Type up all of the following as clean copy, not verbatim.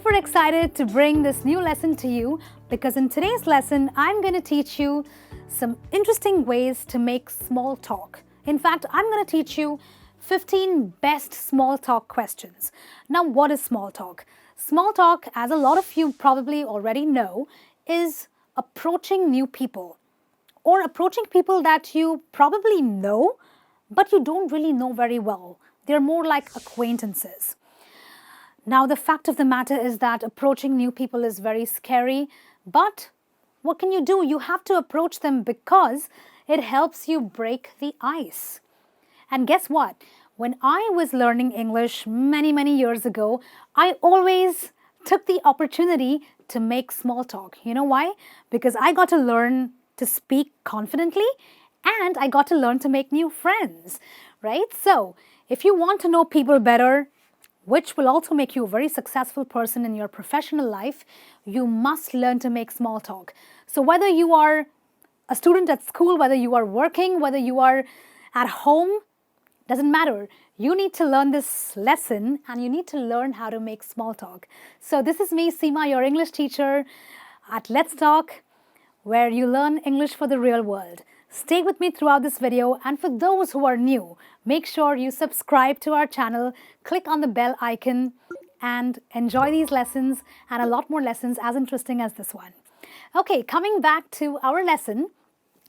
super excited to bring this new lesson to you because in today's lesson, I'm going to teach you some interesting ways to make small talk. In fact, I'm going to teach you 15 best small talk questions. Now, what is small talk? Small talk, as a lot of you probably already know, is approaching new people or approaching people that you probably know, but you don't really know very well. They're more like acquaintances. Now, the fact of the matter is that approaching new people is very scary, but what can you do? You have to approach them because it helps you break the ice. And guess what? When I was learning English many years ago, I always took the opportunity to make small talk. You know why? Because I got to learn to speak confidently and I got to learn to make new friends, right? So, if you want to know people better, which will also make you a very successful person in your professional life, you must learn to make small talk. So whether you are a student at school, whether you are working, whether you are at home, doesn't matter. You need to learn this lesson and you need to learn how to make small talk. So this is me, Seema, your English teacher at Let's Talk, where you learn English for the real world. Stay with me throughout this video, and for those who are new, make sure you subscribe to our channel, click on the bell icon, and enjoy these lessons and a lot more lessons as interesting as this one. Okay, coming back to our lesson,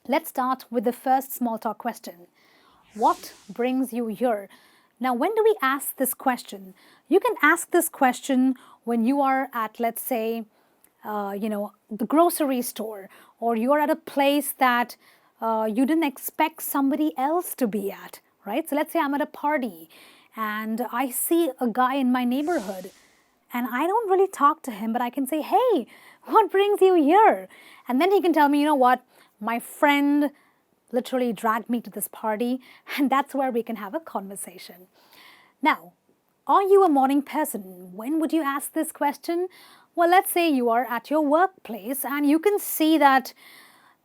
let's start with the first small talk question. What brings you here? Now, when do we ask this question? You can ask this question when you are at, let's say, the grocery store, or you're at a place that you didn't expect somebody else to be at, right? So let's say I'm at a party and I see a guy in my neighborhood and I don't really talk to him, but I can say, hey, what brings you here? And then he can tell me, you know what, my friend literally dragged me to this party, and that's where we can have a conversation. Now, are you a morning person? When would you ask this question? Well, let's say you are at your workplace and you can see that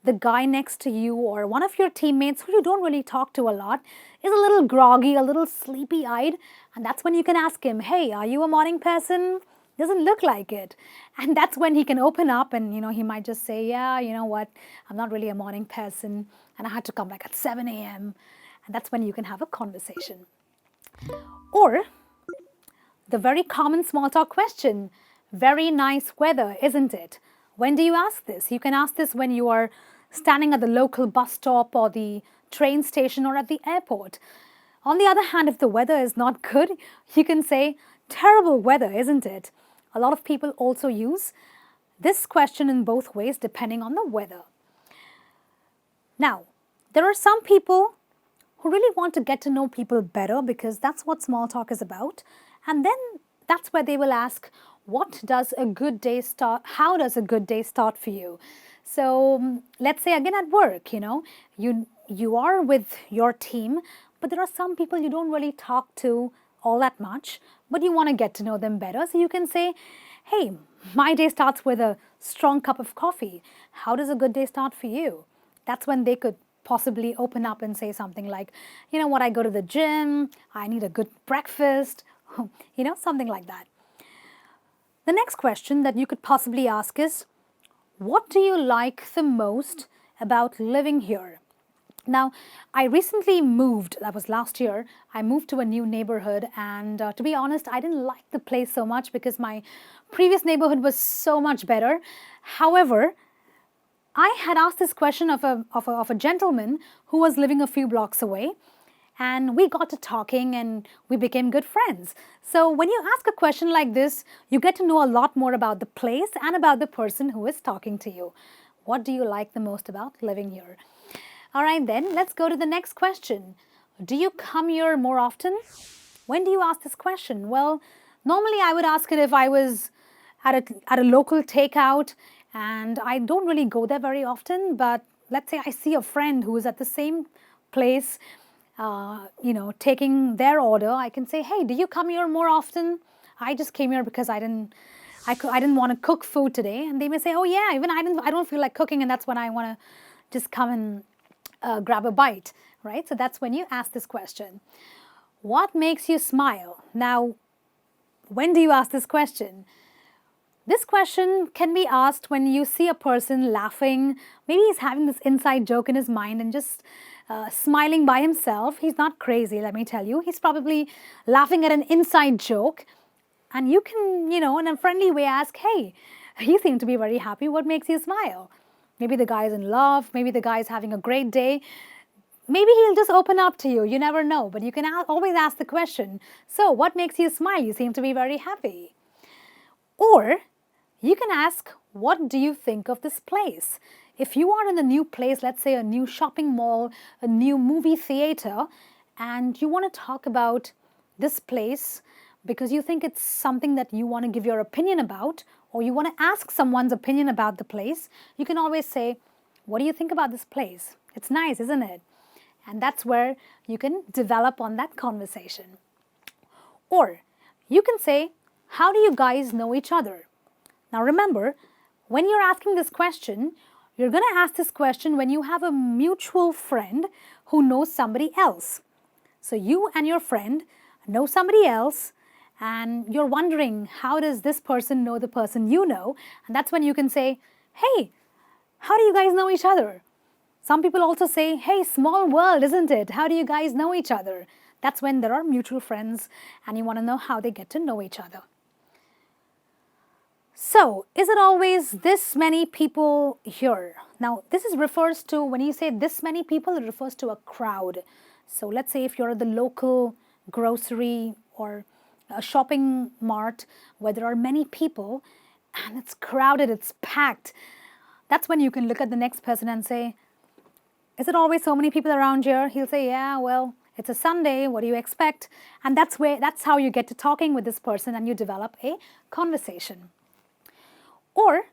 the guy next to you or one of your teammates who you don't really talk to a lot is a little groggy, a little sleepy-eyed, and that's when you can ask him, hey, are you a morning person? Doesn't look like it. And that's when he can open up and, he might just say, yeah, you know what, I'm not really a morning person and I had to come back at 7 a.m. And that's when you can have a conversation. Or the very common small talk question, very nice weather, isn't it? When do you ask this? You can ask this when you are standing at the local bus stop or the train station or at the airport. On the other hand, if the weather is not good, you can say, terrible weather, isn't it? A lot of people also use this question in both ways depending on the weather. Now, there are some people who really want to get to know people better because that's what small talk is about. And then that's where they will ask, what does a good day start? How does a good day start for you? So let's say again at work, you are with your team, but there are some people you don't really talk to all that much, but you want to get to know them better. So you can say, hey, my day starts with a strong cup of coffee. How does a good day start for you? That's when they could possibly open up and say something like, you know what, I go to the gym, I need a good breakfast, something like that. The next question that you could possibly ask is, what do you like the most about living here? Now, I recently moved, that was last year, I moved to a new neighborhood and to be honest, I didn't like the place so much because my previous neighborhood was so much better. However, I had asked this question of a gentleman who was living a few blocks away, and we got to talking and we became good friends. So when you ask a question like this, you get to know a lot more about the place and about the person who is talking to you. What do you like the most about living here? All right, then let's go to the next question. Do you come here more often? When do you ask this question? Well, normally I would ask it if I was at a local takeout and I don't really go there very often, but let's say I see a friend who is at the same place taking their order, I can say, hey, do you come here more often? I just came here because I didn't want to cook food today. And they may say, oh yeah, even I don't feel like cooking, and that's when I want to just come and grab a bite, right? So that's when you ask this question. What makes you smile? Now, when do you ask this question? This question can be asked when you see a person laughing. Maybe he's having this inside joke in his mind and just smiling by himself. He's not crazy, let me tell you. He's probably laughing at an inside joke. And you can, in a friendly way ask, hey, you seem to be very happy. What makes you smile? Maybe the guy's in love. Maybe the guy's having a great day. Maybe he'll just open up to you. You never know. But you can always ask the question, so what makes you smile? You seem to be very happy. Or you can ask, what do you think of this place? If you are in a new place, let's say a new shopping mall, a new movie theater, and you want to talk about this place because you think it's something that you want to give your opinion about, or you want to ask someone's opinion about the place, you can always say, what do you think about this place? It's nice, isn't it? And that's where you can develop on that conversation. Or you can say, how do you guys know each other? Now remember, when you're asking this question, you're going to ask this question when you have a mutual friend who knows somebody else. So you and your friend know somebody else, and you're wondering, how does this person know the person you know? And that's when you can say, hey, how do you guys know each other? Some people also say, hey, small world, isn't it? How do you guys know each other? That's when there are mutual friends and you want to know how they get to know each other. So, is it always this many people here? Now, this refers to, when you say this many people, it refers to a crowd. So, let's say if you're at the local grocery or a shopping mart where there are many people and it's crowded, it's packed, that's when you can look at the next person and say, is it always so many people around here? He'll say, yeah, well, it's a Sunday, what do you expect? And that's how you get to talking with this person and you develop a conversation. Or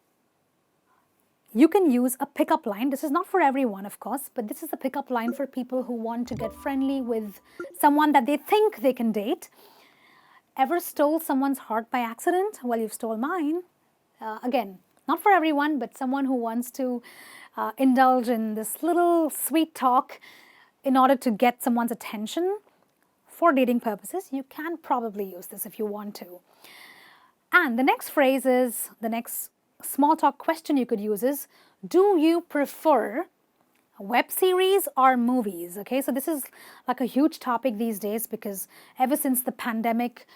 you can use a pickup line. This is not for everyone, of course, but this is a pickup line for people who want to get friendly with someone that they think they can date. Ever stole someone's heart by accident? Well, you've stole mine. Again, not for everyone, but someone who wants to indulge in this little sweet talk in order to get someone's attention for dating purposes. You can probably use this if you want to. And the next phrase is, the next small talk question you could use is, do you prefer web series or movies? Okay, so this is like a huge topic these days because ever since the pandemic,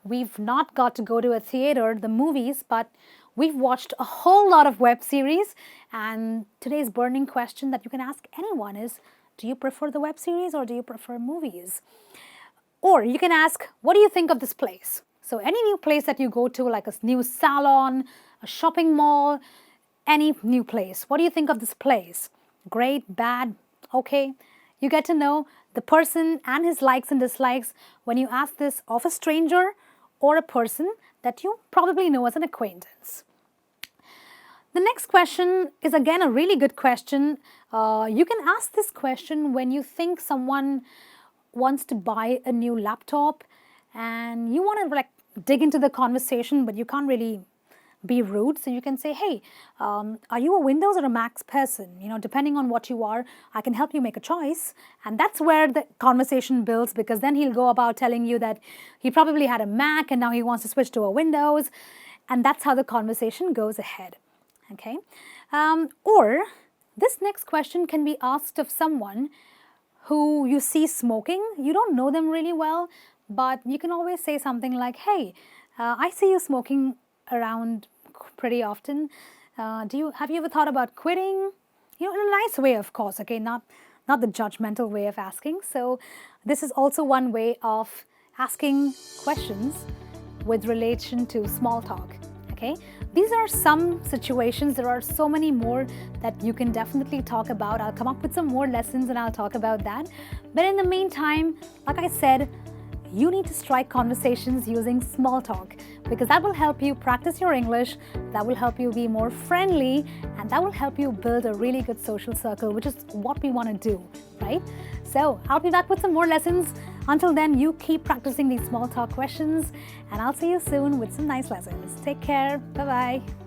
we've not got to go to a theater, the movies, but we've watched a whole lot of web series. And today's burning question that you can ask anyone is, do you prefer the web series or do you prefer movies? Or you can ask, what do you think of this place? So any new place that you go to, like a new salon, a shopping mall, any new place, what do you think of this place? Great, bad, okay? You get to know the person and his likes and dislikes when you ask this of a stranger or a person that you probably know as an acquaintance. The next question is again a really good question. You can ask this question when you think someone wants to buy a new laptop and you want to like dig into the conversation, but you can't really be rude. So you can say, hey, are you a Windows or a Mac person? Depending on what you are, I can help you make a choice. And that's where the conversation builds, because then he'll go about telling you that he probably had a Mac and now he wants to switch to a Windows. And that's how the conversation goes ahead. Okay. Or this next question can be asked of someone who you see smoking. You don't know them really well, but you can always say something like, hey, I see you smoking around pretty often. Have you ever thought about quitting? In a nice way, of course, okay, not the judgmental way of asking. So this is also one way of asking questions with relation to small talk, okay? These are some situations. There are so many more that you can definitely talk about. I'll come up with some more lessons and I'll talk about that. But in the meantime, like I said, you need to strike conversations using small talk, because that will help you practice your English, that will help you be more friendly, and that will help you build a really good social circle, which is what we want to do, right? So I'll be back with some more lessons. Until then, you keep practicing these small talk questions, and I'll see you soon with some nice lessons. Take care. Bye-bye.